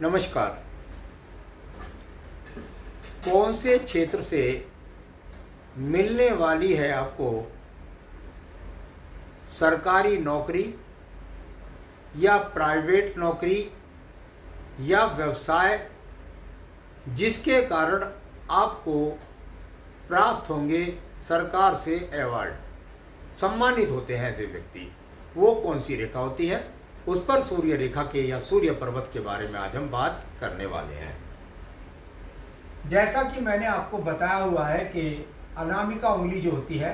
नमस्कार। कौन से क्षेत्र से मिलने वाली है आपको सरकारी नौकरी या प्राइवेट नौकरी या व्यवसाय, जिसके कारण आपको प्राप्त होंगे सरकार से अवार्ड, सम्मानित होते हैं ऐसे व्यक्ति? वो कौन सी रेखा होती है? उस पर सूर्य रेखा के या सूर्य पर्वत के बारे में आज हम बात करने वाले हैं। जैसा कि मैंने आपको बताया हुआ है कि अनामिका उंगली जो होती है,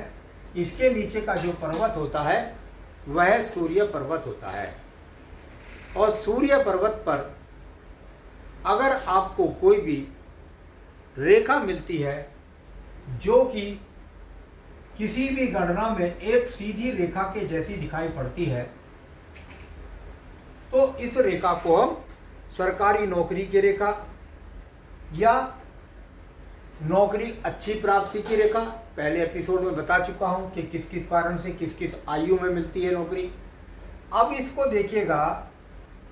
इसके नीचे का जो पर्वत होता है वह सूर्य पर्वत होता है। और सूर्य पर्वत पर अगर आपको कोई भी रेखा मिलती है जो कि किसी भी गणना में एक सीधी रेखा के जैसी दिखाई पड़ती है, तो इस रेखा को हम सरकारी नौकरी की रेखा या नौकरी अच्छी प्राप्ति की रेखा, पहले एपिसोड में बता चुका हूं कि किस किस कारण से किस किस आयु में मिलती है नौकरी। अब इसको देखिएगा,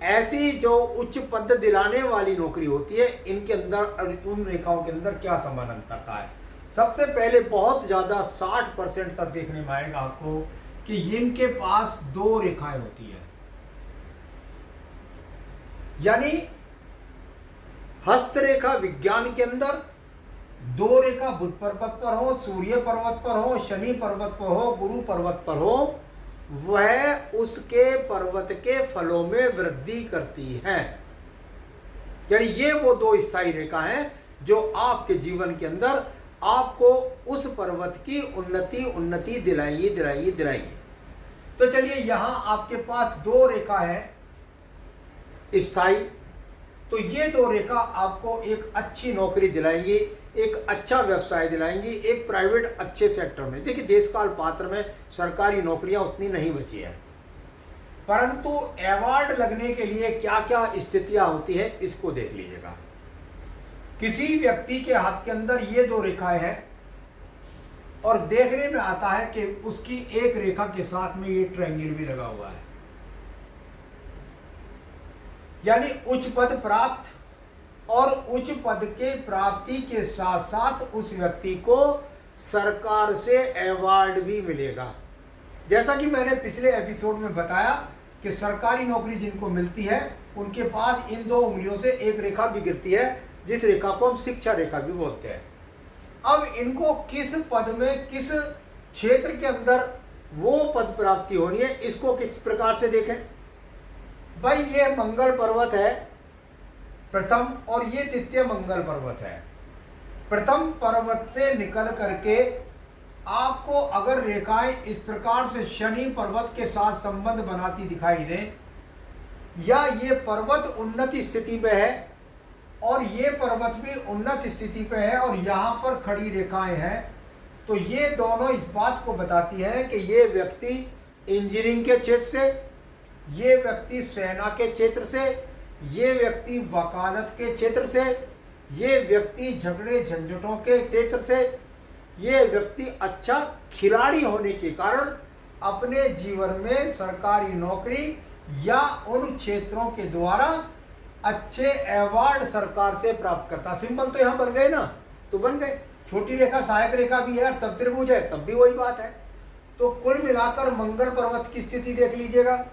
ऐसी जो उच्च पद दिलाने वाली नौकरी होती है, इनके अंदर उन रेखाओं के अंदर क्या समानांतरता है? सबसे पहले बहुत ज्यादा 60% तक देखने में आएगा आपको कि इनके पास दो रेखाएं होती है। यानी हस्तरेखा विज्ञान के अंदर दो रेखा बुध पर्वत पर हो, सूर्य पर्वत पर हो, शनि पर्वत पर हो, गुरु पर्वत पर हो, वह उसके पर्वत के फलों में वृद्धि करती है। यानी ये वो दो स्थायी रेखा हैं जो आपके जीवन के अंदर आपको उस पर्वत की उन्नति दिलाएंगी। तो चलिए, यहां आपके पास दो रेखा है स्थायी, तो ये दो रेखा आपको एक अच्छी नौकरी दिलाएंगी, एक अच्छा व्यवसाय दिलाएंगी, एक प्राइवेट अच्छे सेक्टर में। देखिए, देशकाल पात्र में सरकारी नौकरियां उतनी नहीं बची है, परंतु अवार्ड लगने के लिए क्या क्या स्थितियां होती है इसको देख लीजिएगा। किसी व्यक्ति के हाथ के अंदर ये दो रेखाएं हैं और देखने में आता है कि उसकी एक रेखा के साथ में ये ट्रायंगल भी लगा हुआ है। यानी उच्च पद प्राप्त और उच्च पद के प्राप्ति के साथ साथ उस व्यक्ति को सरकार से अवार्ड भी मिलेगा। जैसा कि मैंने पिछले एपिसोड में बताया कि सरकारी नौकरी जिनको मिलती है उनके पास इन दो उंगलियों से एक रेखा भी गिरती है, जिस रेखा को हम शिक्षा रेखा भी बोलते हैं। अब इनको किस पद में, किस क्षेत्र के अंदर वो पद प्राप्ति होनी है, इसको किस प्रकार से देखें। भाई, ये मंगल पर्वत है प्रथम और ये द्वितीय मंगल पर्वत है। प्रथम पर्वत से निकल करके आपको अगर रेखाएं इस प्रकार से शनि पर्वत के साथ संबंध बनाती दिखाई दें, या ये पर्वत उन्नत स्थिति में है और ये पर्वत भी उन्नत स्थिति पे है और यहाँ पर खड़ी रेखाएं हैं, तो ये दोनों इस बात को बताती है कि ये व्यक्ति इंजीनियरिंग के क्षेत्र से, ये व्यक्ति सेना के क्षेत्र से, ये व्यक्ति वकालत के क्षेत्र से, ये व्यक्ति झगड़े झंझटों के क्षेत्र से, ये व्यक्ति अच्छा खिलाड़ी होने के कारण अपने जीवन में सरकारी नौकरी या उन क्षेत्रों के द्वारा अच्छे अवार्ड सरकार से प्राप्त करता। सिंबल तो यहां बन गए ना, तो बन गए। छोटी रेखा सहायक रेखा भी है, तब त्रिभुज है, तब भी वही बात है। तो कुल मिलाकर मंगल पर्वत की स्थिति देख लीजिएगा।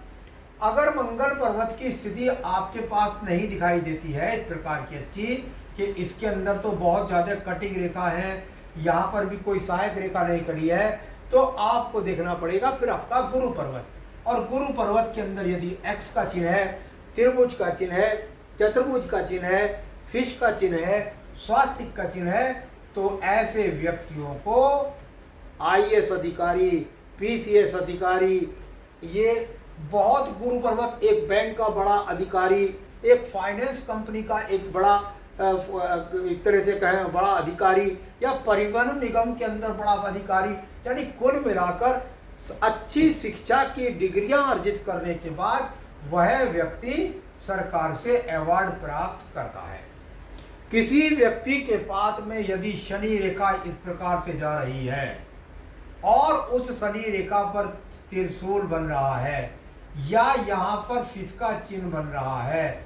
अगर मंगल पर्वत की स्थिति आपके पास नहीं दिखाई देती है इस प्रकार की अच्छी, कि इसके अंदर तो बहुत ज्यादा कटिंग रेखा है, यहाँ पर भी कोई सहायक रेखा नहीं खड़ी है, तो आपको देखना पड़ेगा फिर आपका गुरु पर्वत। और गुरु पर्वत के अंदर यदि एक्स का चिन्ह है, त्रिभुज का चिन्ह है, चतुर्भुज का चिन्ह है, फिश का चिन्ह है, स्वास्तिक का चिन्ह है, तो ऐसे व्यक्तियों को आईएएस अधिकारी, पीसीएस अधिकारी, ये बहुत गुरु पर्वत, एक बैंक का बड़ा अधिकारी, एक फाइनेंस कंपनी का एक बड़ा एक तरह से कहें बड़ा अधिकारी, या परिवहन निगम के अंदर बड़ा अधिकारी, यानी कुल मिलाकर अच्छी शिक्षा की डिग्रियां अर्जित करने के बाद वह व्यक्ति सरकार से अवार्ड प्राप्त करता है। किसी व्यक्ति के पास में यदि शनि रेखा इस प्रकार से जा रही है और उस शनि रेखा पर त्रिशूल बन रहा है या यहाँ पर फिश का चिन्ह बन रहा है,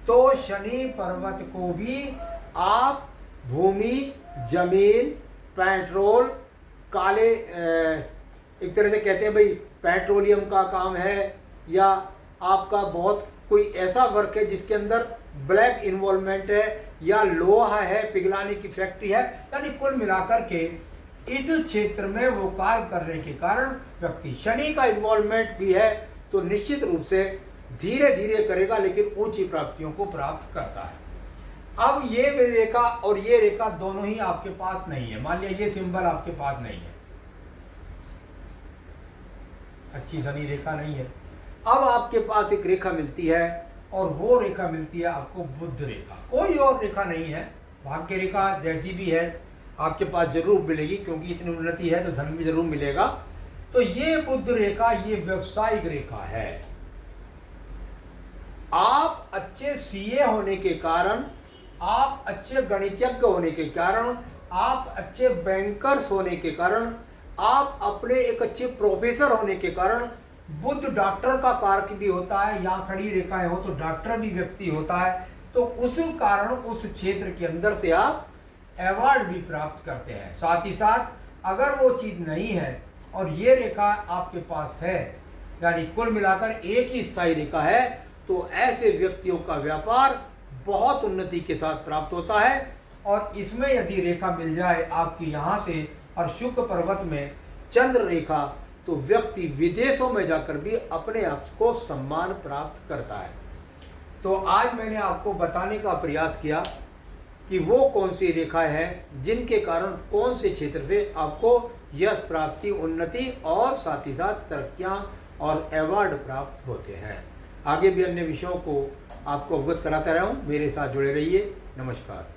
तो शनि पर्वत को भी आप भूमि, जमीन, पेट्रोल, काले एक तरह से कहते हैं भाई पेट्रोलियम का काम है, या आपका बहुत कोई ऐसा वर्क है जिसके अंदर ब्लैक इन्वॉल्वमेंट है, या लोहा है, पिघलाने की फैक्ट्री है, यानी कुल मिलाकर के इस क्षेत्र में वो कार्य करने के कारण व्यक्ति, शनि का इन्वॉल्वमेंट भी है तो निश्चित रूप से धीरे धीरे करेगा लेकिन ऊंची प्राप्तियों को प्राप्त करता है। अब ये रेखा और ये रेखा दोनों ही आपके पास नहीं है। मान लिया ये सिंबल आपके पास नहीं है, अच्छी शनि रेखा नहीं है। अब आपके पास एक रेखा मिलती है और वो रेखा मिलती है आपको बुध रेखा। कोई और रेखा नहीं है, भाग्य रेखा जैसी भी है आपके पास जरूर मिलेगी, क्योंकि इतनी उन्नति है तो धन भी जरूर मिलेगा। तो ये बुध रेखा ये व्यवसायिक रेखा है। आप अच्छे सीए होने के कारण, आप अच्छे गणितज्ञ होने के कारण, आप अच्छे बैंकर्स होने के कारण, आप अपने एक अच्छे प्रोफेसर होने के कारण, बुध डॉक्टर का कारक भी होता है, यहाँ खड़ी रेखाएं हो तो डॉक्टर भी व्यक्ति होता है, तो उस कारण उस क्षेत्र के अंदर से आप अवार्ड भी प्राप्त करते हैं। साथ ही साथ अगर वो चीज नहीं है और ये रेखा आपके पास है, यानी कुल मिलाकर एक ही स्थायी रेखा है, तो ऐसे व्यक्तियों का व्यापार बहुत उन्नति के साथ प्राप्त होता है। और इसमें यदि रेखा मिल जाए आपकी यहाँ से और शुक्र पर्वत में चंद्र रेखा, तो व्यक्ति विदेशों में जाकर भी अपने आप को सम्मान प्राप्त करता है। तो आज मैंने आपको बताने का प्रयास किया कि वो कौन सी रेखाएं हैं जिनके कारण कौन से क्षेत्र से आपको यश प्राप्ति, उन्नति और साथ ही साथ तरक्कियां और अवार्ड प्राप्त होते हैं। आगे भी अन्य विषयों को आपको अवगत कराता रहा हूँ। मेरे साथ जुड़े रहिए। नमस्कार।